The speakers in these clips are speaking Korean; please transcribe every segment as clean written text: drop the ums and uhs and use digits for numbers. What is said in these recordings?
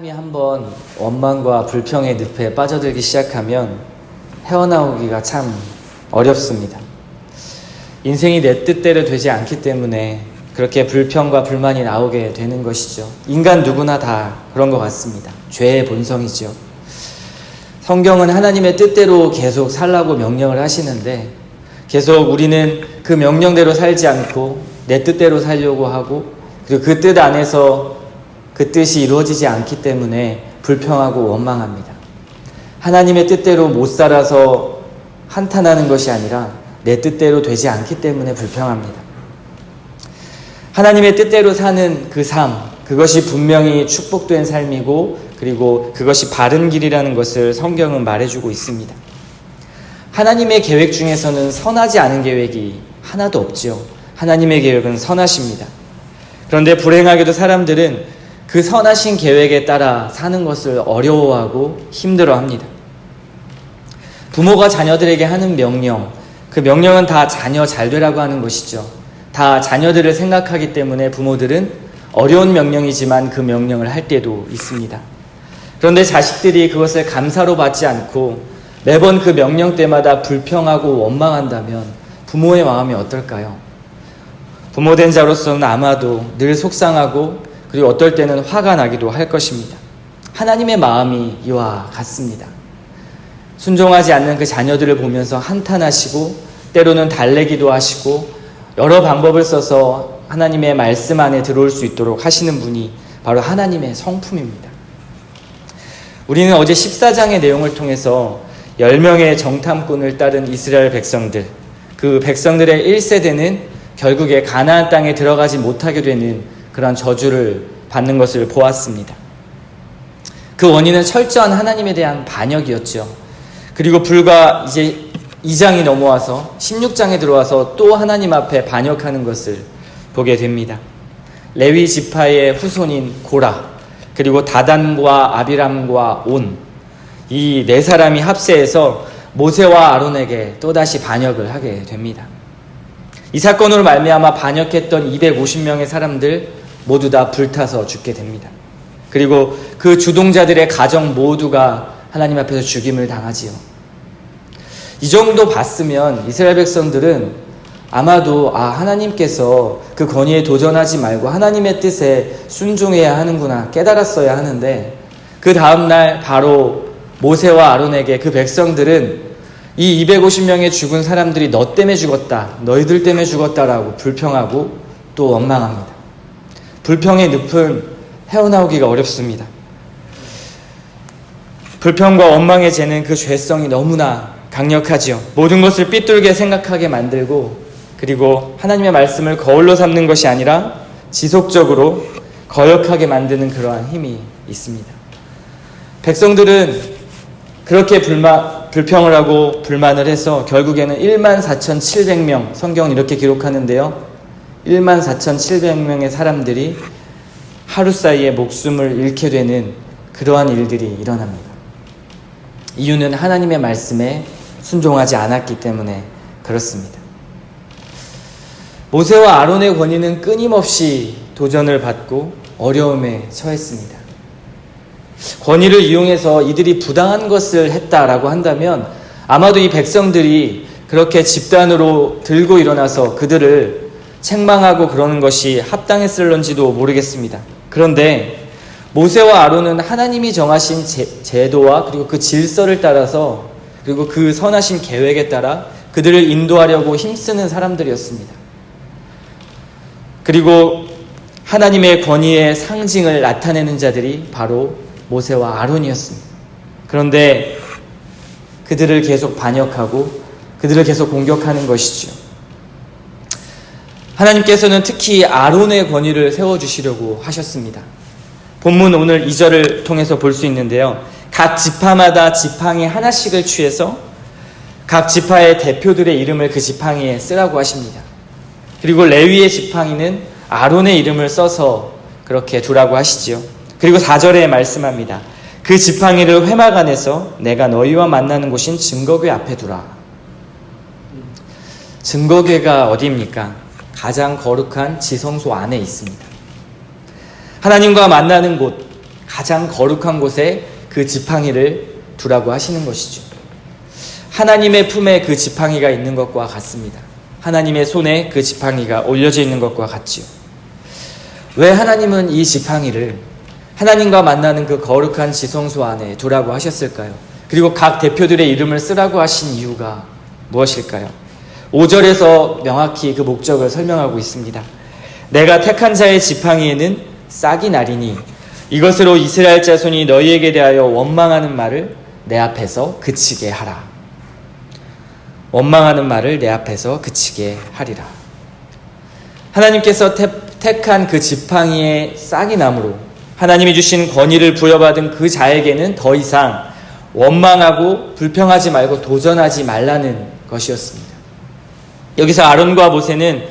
사람이 한번 원망과 불평의 늪에 빠져들기 시작하면 헤어나오기가 참 어렵습니다. 인생이 내 뜻대로 되지 않기 때문에 그렇게 불평과 불만이 나오게 되는 것이죠. 인간 누구나 다 그런 것 같습니다. 죄의 본성이죠. 성경은 하나님의 뜻대로 계속 살라고 명령을 하시는데 계속 우리는 그 명령대로 살지 않고 내 뜻대로 살려고 하고 그리고 그 뜻 안에서 그 뜻이 이루어지지 않기 때문에 불평하고 원망합니다. 하나님의 뜻대로 못 살아서 한탄하는 것이 아니라 내 뜻대로 되지 않기 때문에 불평합니다. 하나님의 뜻대로 사는 그 삶, 그것이 분명히 축복된 삶이고 그리고 그것이 바른 길이라는 것을 성경은 말해주고 있습니다. 하나님의 계획 중에서는 선하지 않은 계획이 하나도 없지요. 하나님의 계획은 선하십니다. 그런데 불행하게도 사람들은 그 선하신 계획에 따라 사는 것을 어려워하고 힘들어합니다. 부모가 자녀들에게 하는 명령, 그 명령은 다 자녀 잘 되라고 하는 것이죠. 다 자녀들을 생각하기 때문에 부모들은 어려운 명령이지만 그 명령을 할 때도 있습니다. 그런데 자식들이 그것을 감사로 받지 않고 매번 그 명령 때마다 불평하고 원망한다면 부모의 마음이 어떨까요? 부모된 자로서는 아마도 늘 속상하고 그리고 어떨 때는 화가 나기도 할 것입니다. 하나님의 마음이 이와 같습니다. 순종하지 않는 그 자녀들을 보면서 한탄하시고 때로는 달래기도 하시고 여러 방법을 써서 하나님의 말씀 안에 들어올 수 있도록 하시는 분이 바로 하나님의 성품입니다. 우리는 어제 14장의 내용을 통해서 10명의 정탐꾼을 따른 이스라엘 백성들, 그 백성들의 1세대는 결국에 가나안 땅에 들어가지 못하게 되는 그런 저주를 받는 것을 보았습니다. 그 원인은 철저한 하나님에 대한 반역이었죠. 그리고 불과 이제 2장이 넘어와서 16장에 들어와서 또 하나님 앞에 반역하는 것을 보게 됩니다. 레위 지파의 후손인 고라, 그리고 다단과 아비람과 온, 이 네 사람이 합세해서 모세와 아론에게 또다시 반역을 하게 됩니다. 이 사건으로 말미암아 반역했던 250명의 사람들 모두 다 불타서 죽게 됩니다. 그리고 그 주동자들의 가정 모두가 하나님 앞에서 죽임을 당하지요. 이 정도 봤으면 이스라엘 백성들은 아마도 하나님께서 그 권위에 도전하지 말고 하나님의 뜻에 순종해야 하는구나 깨달았어야 하는데 그 다음날 바로 모세와 아론에게 그 백성들은 이 250명의 죽은 사람들이 너 때문에 죽었다, 너희들 때문에 죽었다라고 불평하고 또 원망합니다. 불평의 늪은 헤어나오기가 어렵습니다. 불평과 원망의 죄는 그 죄성이 너무나 강력하지요. 모든 것을 삐뚤게 생각하게 만들고 그리고 하나님의 말씀을 거울로 삼는 것이 아니라 지속적으로 거역하게 만드는 그러한 힘이 있습니다. 백성들은 그렇게 불평을 하고 불만을 해서 결국에는 14,700명, 성경은 이렇게 기록하는데요. 14,700명의 사람들이 하루 사이에 목숨을 잃게 되는 그러한 일들이 일어납니다. 이유는 하나님의 말씀에 순종하지 않았기 때문에 그렇습니다. 모세와 아론의 권위는 끊임없이 도전을 받고 어려움에 처했습니다. 권위를 이용해서 이들이 부당한 것을 했다라고 한다면 아마도 이 백성들이 그렇게 집단으로 들고 일어나서 그들을 책망하고 그러는 것이 합당했을런지도 모르겠습니다. 그런데 모세와 아론은 하나님이 정하신 제도와 그리고 그 질서를 따라서 그리고 그 선하신 계획에 따라 그들을 인도하려고 힘쓰는 사람들이었습니다. 그리고 하나님의 권위의 상징을 나타내는 자들이 바로 모세와 아론이었습니다. 그런데 그들을 계속 반역하고 그들을 계속 공격하는 것이죠. 하나님께서는 특히 아론의 권위를 세워주시려고 하셨습니다. 본문 오늘 2절을 통해서 볼 수 있는데요. 각 지파마다 지팡이 하나씩을 취해서 각 지파의 대표들의 이름을 그 지팡이에 쓰라고 하십니다. 그리고 레위의 지팡이는 아론의 이름을 써서 그렇게 두라고 하시지요. 그리고 4절에 말씀합니다. 그 지팡이를 회막 안에서 내가 너희와 만나는 곳인 증거궤 앞에 두라. 증거궤가 어디입니까? 가장 거룩한 지성소 안에 있습니다. 하나님과 만나는 곳, 가장 거룩한 곳에 그 지팡이를 두라고 하시는 것이죠. 하나님의 품에 그 지팡이가 있는 것과 같습니다. 하나님의 손에 그 지팡이가 올려져 있는 것과 같지요. 왜 하나님은 이 지팡이를 하나님과 만나는 그 거룩한 지성소 안에 두라고 하셨을까요? 그리고 각 대표들의 이름을 쓰라고 하신 이유가 무엇일까요? 5절에서 명확히 그 목적을 설명하고 있습니다. 내가 택한 자의 지팡이에는 싹이 나리니 이것으로 이스라엘 자손이 너희에게 대하여 원망하는 말을 내 앞에서 그치게 하라. 원망하는 말을 내 앞에서 그치게 하리라. 하나님께서 택한 그 지팡이의 싹이 나므로 하나님이 주신 권위를 부여받은 그 자에게는 더 이상 원망하고 불평하지 말고 도전하지 말라는 것이었습니다. 여기서 아론과 모세는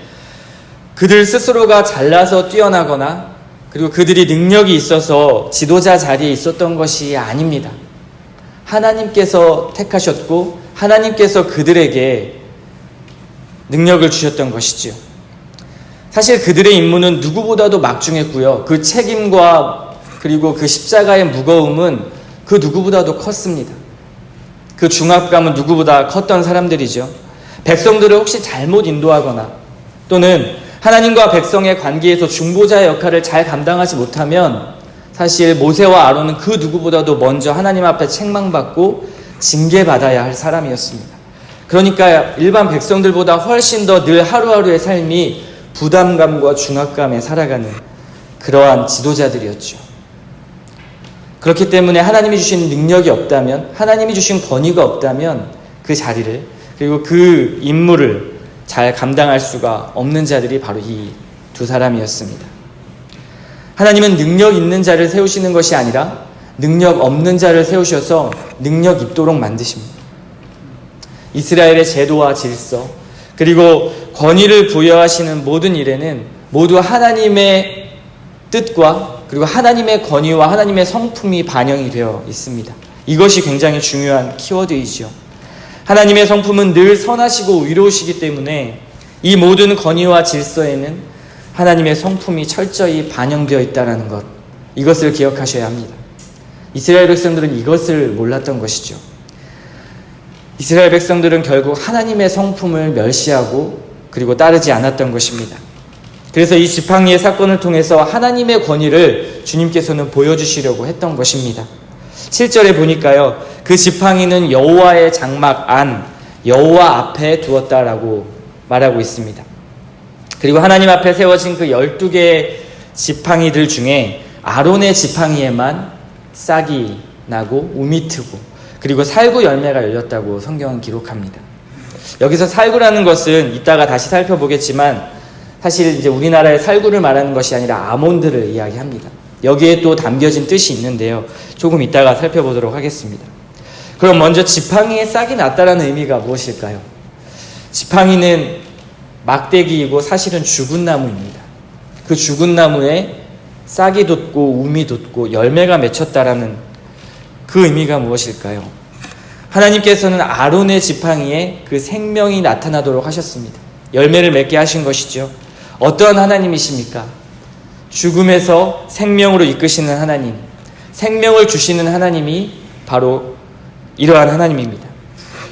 그들 스스로가 잘나서 뛰어나거나 그리고 그들이 능력이 있어서 지도자 자리에 있었던 것이 아닙니다. 하나님께서 택하셨고 하나님께서 그들에게 능력을 주셨던 것이지요. 사실 그들의 임무는 누구보다도 막중했고요. 그 책임과 그리고 그 십자가의 무거움은 그 누구보다도 컸습니다. 그 중압감은 누구보다 컸던 사람들이죠. 백성들을 혹시 잘못 인도하거나 또는 하나님과 백성의 관계에서 중보자의 역할을 잘 감당하지 못하면 사실 모세와 아론은 그 누구보다도 먼저 하나님 앞에 책망받고 징계받아야 할 사람이었습니다. 그러니까 일반 백성들보다 훨씬 더 늘 하루하루의 삶이 부담감과 중압감에 살아가는 그러한 지도자들이었죠. 그렇기 때문에 하나님이 주신 능력이 없다면, 하나님이 주신 권위가 없다면 그 자리를 그리고 그 임무를 잘 감당할 수가 없는 자들이 바로 이 두 사람이었습니다. 하나님은 능력 있는 자를 세우시는 것이 아니라 능력 없는 자를 세우셔서 능력 있도록 만드십니다. 이스라엘의 제도와 질서 그리고 권위를 부여하시는 모든 일에는 모두 하나님의 뜻과 그리고 하나님의 권위와 하나님의 성품이 반영이 되어 있습니다. 이것이 굉장히 중요한 키워드이죠. 하나님의 성품은 늘 선하시고 의로우시기 때문에 이 모든 권위와 질서에는 하나님의 성품이 철저히 반영되어 있다는 것, 이것을 기억하셔야 합니다. 이스라엘 백성들은 이것을 몰랐던 것이죠. 이스라엘 백성들은 결국 하나님의 성품을 멸시하고 그리고 따르지 않았던 것입니다. 그래서 이 지팡이의 사건을 통해서 하나님의 권위를 주님께서는 보여주시려고 했던 것입니다. 7절에 보니까요, 그 지팡이는 여호와의 장막 안, 여호와 앞에 두었다라고 말하고 있습니다. 그리고 하나님 앞에 세워진 그 12개의 지팡이들 중에 아론의 지팡이에만 싹이 나고 우미 트고 그리고 살구 열매가 열렸다고 성경은 기록합니다. 여기서 살구라는 것은 이따가 다시 살펴보겠지만 사실 이제 우리나라의 살구를 말하는 것이 아니라 아몬드를 이야기합니다. 여기에 또 담겨진 뜻이 있는데요. 조금 이따가 살펴보도록 하겠습니다. 그럼 먼저 지팡이에 싹이 났다라는 의미가 무엇일까요? 지팡이는 막대기이고 사실은 죽은 나무입니다. 그 죽은 나무에 싹이 돋고 우미 돋고 열매가 맺혔다라는 그 의미가 무엇일까요? 하나님께서는 아론의 지팡이에 그 생명이 나타나도록 하셨습니다. 열매를 맺게 하신 것이죠. 어떠한 하나님이십니까? 죽음에서 생명으로 이끄시는 하나님, 생명을 주시는 하나님이 바로 이러한 하나님입니다.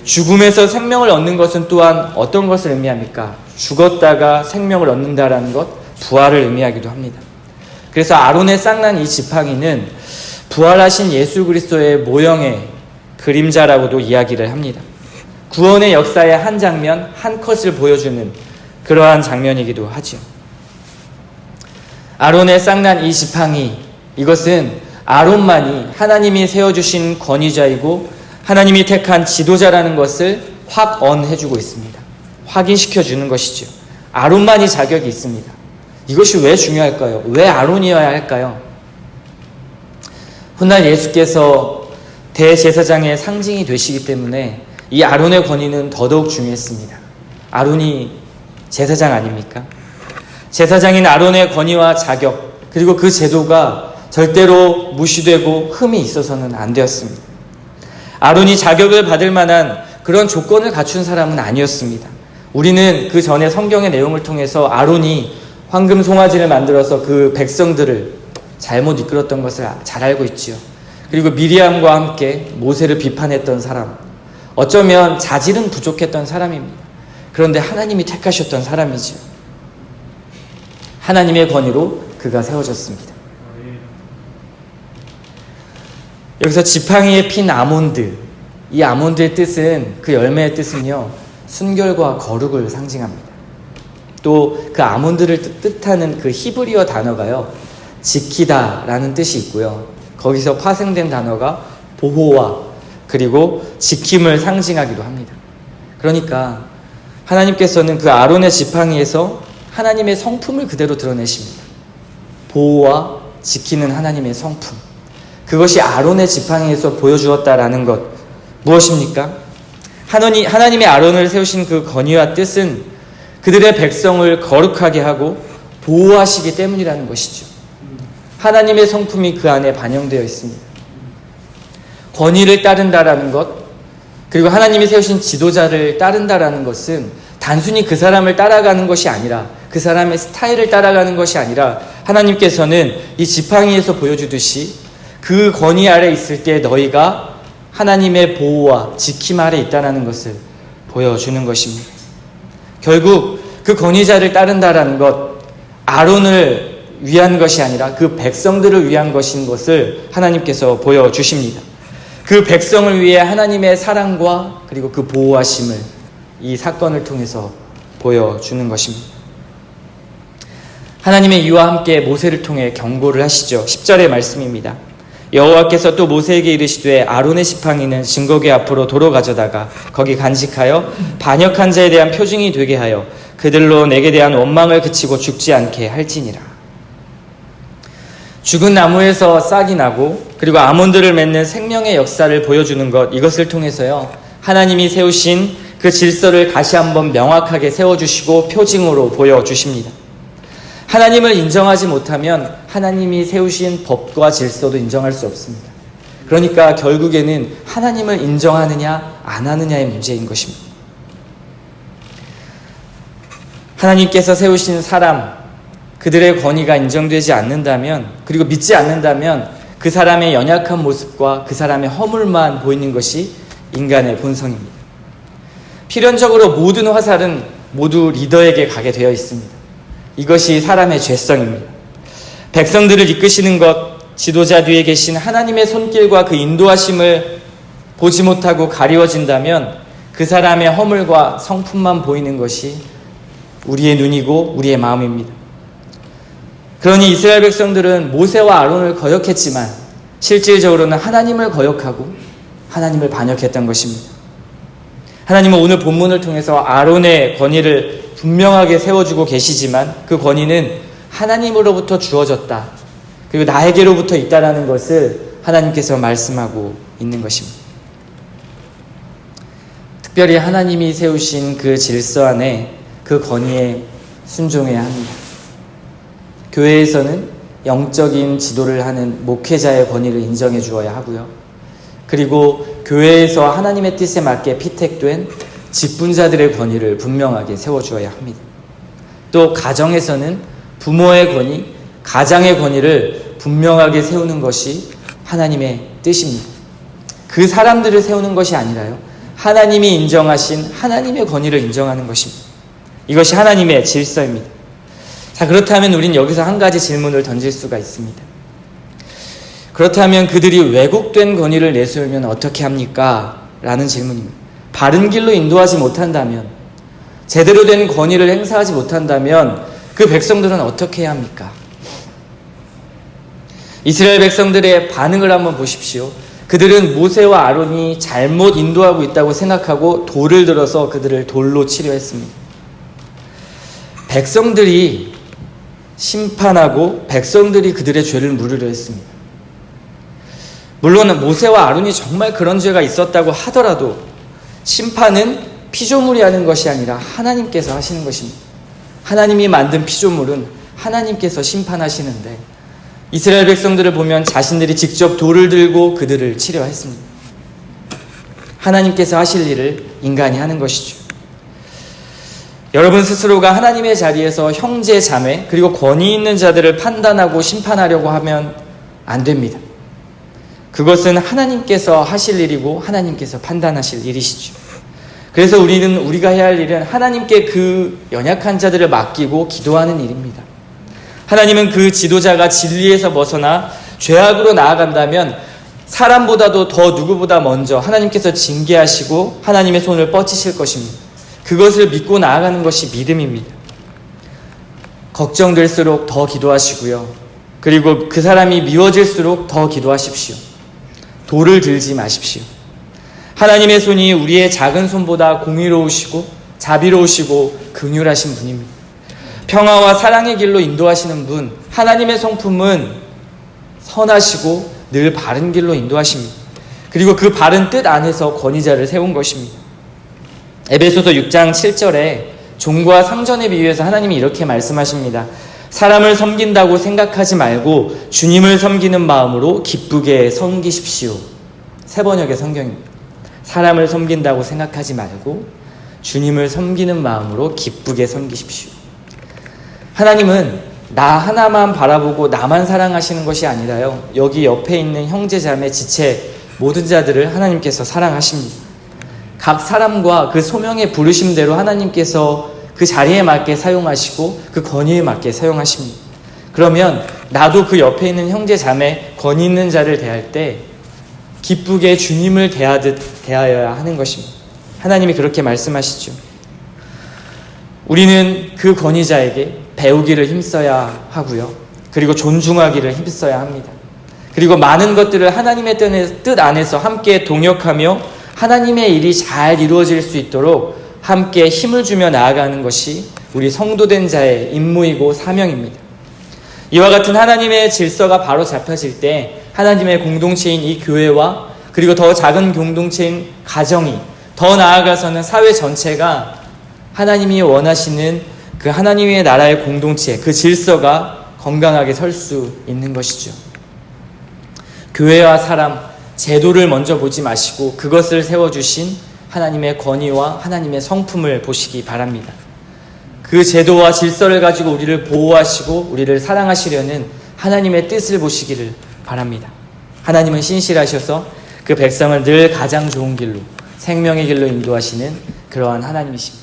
죽음에서 생명을 얻는 것은 또한 어떤 것을 의미합니까? 죽었다가 생명을 얻는다라는 것, 부활을 의미하기도 합니다. 그래서 아론의 싹난 이 지팡이는 부활하신 예수 그리스도의 모형의 그림자라고도 이야기를 합니다. 구원의 역사의 한 장면, 한 컷을 보여주는 그러한 장면이기도 하죠. 아론의 싹난 이 지팡이, 이것은 아론만이 하나님이 세워주신 권위자이고 하나님이 택한 지도자라는 것을 확언해주고 있습니다. 확인시켜주는 것이죠. 아론만이 자격이 있습니다. 이것이 왜 중요할까요? 왜 아론이어야 할까요? 훗날 예수께서 대제사장의 상징이 되시기 때문에 이 아론의 권위는 더더욱 중요했습니다. 아론이 제사장 아닙니까? 제사장인 아론의 권위와 자격 그리고 그 제도가 절대로 무시되고 흠이 있어서는 안 되었습니다. 아론이 자격을 받을 만한 그런 조건을 갖춘 사람은 아니었습니다. 우리는 그 전에 성경의 내용을 통해서 아론이 황금 송아지를 만들어서 그 백성들을 잘못 이끌었던 것을 잘 알고 있지요. 그리고 미리암과 함께 모세를 비판했던 사람, 어쩌면 자질은 부족했던 사람입니다. 그런데 하나님이 택하셨던 사람이지요. 하나님의 권위로 그가 세워졌습니다. 여기서 지팡이에 핀 아몬드, 이 아몬드의 뜻은, 그 열매의 뜻은요, 순결과 거룩을 상징합니다. 또 그 아몬드를 뜻하는 그 히브리어 단어가요, 지키다라는 뜻이 있고요. 거기서 파생된 단어가 보호와 그리고 지킴을 상징하기도 합니다. 그러니까 하나님께서는 그 아론의 지팡이에서 하나님의 성품을 그대로 드러내십니다. 보호와 지키는 하나님의 성품. 그것이 아론의 지팡이에서 보여주었다라는 것. 무엇입니까? 하나님의 아론을 세우신 그 권위와 뜻은 그들의 백성을 거룩하게 하고 보호하시기 때문이라는 것이죠. 하나님의 성품이 그 안에 반영되어 있습니다. 권위를 따른다라는 것, 그리고 하나님이 세우신 지도자를 따른다라는 것은 단순히 그 사람을 따라가는 것이 아니라, 그 사람의 스타일을 따라가는 것이 아니라, 하나님께서는 이 지팡이에서 보여주듯이 그 권위 아래 있을 때 너희가 하나님의 보호와 지킴 아래 있다는 것을 보여주는 것입니다. 결국 그 권위자를 따른다라는 것, 아론을 위한 것이 아니라 그 백성들을 위한 것인 것을 하나님께서 보여주십니다. 그 백성을 위해 하나님의 사랑과 그리고 그 보호하심을 이 사건을 통해서 보여주는 것입니다. 하나님의 이와 함께 모세를 통해 경고를 하시죠. 10절의 말씀입니다. 여호와께서 또 모세에게 이르시되 아론의 지팡이는 증거궤 앞으로 도로 가져다가 거기 간직하여 반역한 자에 대한 표징이 되게 하여 그들로 내게 대한 원망을 그치고 죽지 않게 할지니라. 죽은 나무에서 싹이 나고 그리고 아몬드를 맺는 생명의 역사를 보여주는 것, 이것을 통해서요, 하나님이 세우신 그 질서를 다시 한번 명확하게 세워주시고 표징으로 보여주십니다. 하나님을 인정하지 못하면 하나님이 세우신 법과 질서도 인정할 수 없습니다. 그러니까 결국에는 하나님을 인정하느냐 안 하느냐의 문제인 것입니다. 하나님께서 세우신 사람, 그들의 권위가 인정되지 않는다면, 그리고 믿지 않는다면 그 사람의 연약한 모습과 그 사람의 허물만 보이는 것이 인간의 본성입니다. 필연적으로 모든 화살은 모두 리더에게 가게 되어 있습니다. 이것이 사람의 죄성입니다. 백성들을 이끄시는 것, 지도자 뒤에 계신 하나님의 손길과 그 인도하심을 보지 못하고 가리워진다면 그 사람의 허물과 성품만 보이는 것이 우리의 눈이고 우리의 마음입니다. 그러니 이스라엘 백성들은 모세와 아론을 거역했지만 실질적으로는 하나님을 거역하고 하나님을 반역했던 것입니다. 하나님은 오늘 본문을 통해서 아론의 권위를 분명하게 세워주고 계시지만 그 권위는 하나님으로부터 주어졌다, 그리고 나에게로부터 있다라는 것을 하나님께서 말씀하고 있는 것입니다. 특별히 하나님이 세우신 그 질서 안에 그 권위에 순종해야 합니다. 교회에서는 영적인 지도를 하는 목회자의 권위를 인정해 주어야 하고요. 그리고 교회에서 하나님의 뜻에 맞게 피택된 직분자들의 권위를 분명하게 세워주어야 합니다. 또 가정에서는 부모의 권위, 가장의 권위를 분명하게 세우는 것이 하나님의 뜻입니다. 그 사람들을 세우는 것이 아니라요, 하나님이 인정하신 하나님의 권위를 인정하는 것입니다. 이것이 하나님의 질서입니다. 자, 그렇다면 우린 여기서 한 가지 질문을 던질 수가 있습니다. 그렇다면 그들이 왜곡된 권위를 내세우면 어떻게 합니까? 라는 질문입니다. 바른 길로 인도하지 못한다면, 제대로 된 권위를 행사하지 못한다면 그 백성들은 어떻게 해야 합니까? 이스라엘 백성들의 반응을 한번 보십시오. 그들은 모세와 아론이 잘못 인도하고 있다고 생각하고 돌을 들어서 그들을 돌로 치려 했습니다. 백성들이 심판하고 백성들이 그들의 죄를 물으려 했습니다. 물론 모세와 아론이 정말 그런 죄가 있었다고 하더라도 심판은 피조물이 하는 것이 아니라 하나님께서 하시는 것입니다. 하나님이 만든 피조물은 하나님께서 심판하시는데 이스라엘 백성들을 보면 자신들이 직접 돌을 들고 그들을 치려 했습니다. 하나님께서 하실 일을 인간이 하는 것이죠. 여러분 스스로가 하나님의 자리에서 형제, 자매, 그리고 권위 있는 자들을 판단하고 심판하려고 하면 안 됩니다. 그것은 하나님께서 하실 일이고 하나님께서 판단하실 일이시죠. 그래서 우리가 해야 할 일은 하나님께 그 연약한 자들을 맡기고 기도하는 일입니다. 하나님은 그 지도자가 진리에서 벗어나 죄악으로 나아간다면 사람보다도 더 누구보다 먼저 하나님께서 징계하시고 하나님의 손을 뻗치실 것입니다. 그것을 믿고 나아가는 것이 믿음입니다. 걱정될수록 더 기도하시고요. 그리고 그 사람이 미워질수록 더 기도하십시오. 돌을 들지 마십시오. 하나님의 손이 우리의 작은 손보다 공의로우시고 자비로우시고 긍휼하신 분입니다. 평화와 사랑의 길로 인도하시는 분, 하나님의 성품은 선하시고 늘 바른 길로 인도하십니다. 그리고 그 바른 뜻 안에서 권위자를 세운 것입니다. 에베소서 6장 7절에 종과 상전에 비유해서 하나님이 이렇게 말씀하십니다. 사람을 섬긴다고 생각하지 말고 주님을 섬기는 마음으로 기쁘게 섬기십시오. 새 번역의 성경입니다. 사람을 섬긴다고 생각하지 말고 주님을 섬기는 마음으로 기쁘게 섬기십시오. 하나님은 나 하나만 바라보고 나만 사랑하시는 것이 아니라요, 여기 옆에 있는 형제 자매 지체 모든 자들을 하나님께서 사랑하십니다. 각 사람과 그 소명의 부르심대로 하나님께서 그 자리에 맞게 사용하시고 그 권위에 맞게 사용하십니다. 그러면 나도 그 옆에 있는 형제 자매 권위 있는 자를 대할 때 기쁘게 주님을 대하듯 대하여야 하는 것입니다. 하나님이 그렇게 말씀하시죠. 우리는 그 권위자에게 배우기를 힘써야 하고요. 그리고 존중하기를 힘써야 합니다. 그리고 많은 것들을 하나님의 뜻 안에서 함께 동역하며 하나님의 일이 잘 이루어질 수 있도록 함께 힘을 주며 나아가는 것이 우리 성도된 자의 임무이고 사명입니다. 이와 같은 하나님의 질서가 바로 잡혀질 때 하나님의 공동체인 이 교회와 그리고 더 작은 공동체인 가정이, 더 나아가서는 사회 전체가 하나님이 원하시는 그 하나님의 나라의 공동체, 그 질서가 건강하게 설 수 있는 것이죠. 교회와 사람, 제도를 먼저 보지 마시고 그것을 세워주신 하나님의 권위와 하나님의 성품을 보시기 바랍니다. 그 제도와 질서를 가지고 우리를 보호하시고 우리를 사랑하시려는 하나님의 뜻을 보시기를 바랍니다. 하나님은 신실하셔서 그 백성을 늘 가장 좋은 길로, 생명의 길로 인도하시는 그러한 하나님이십니다.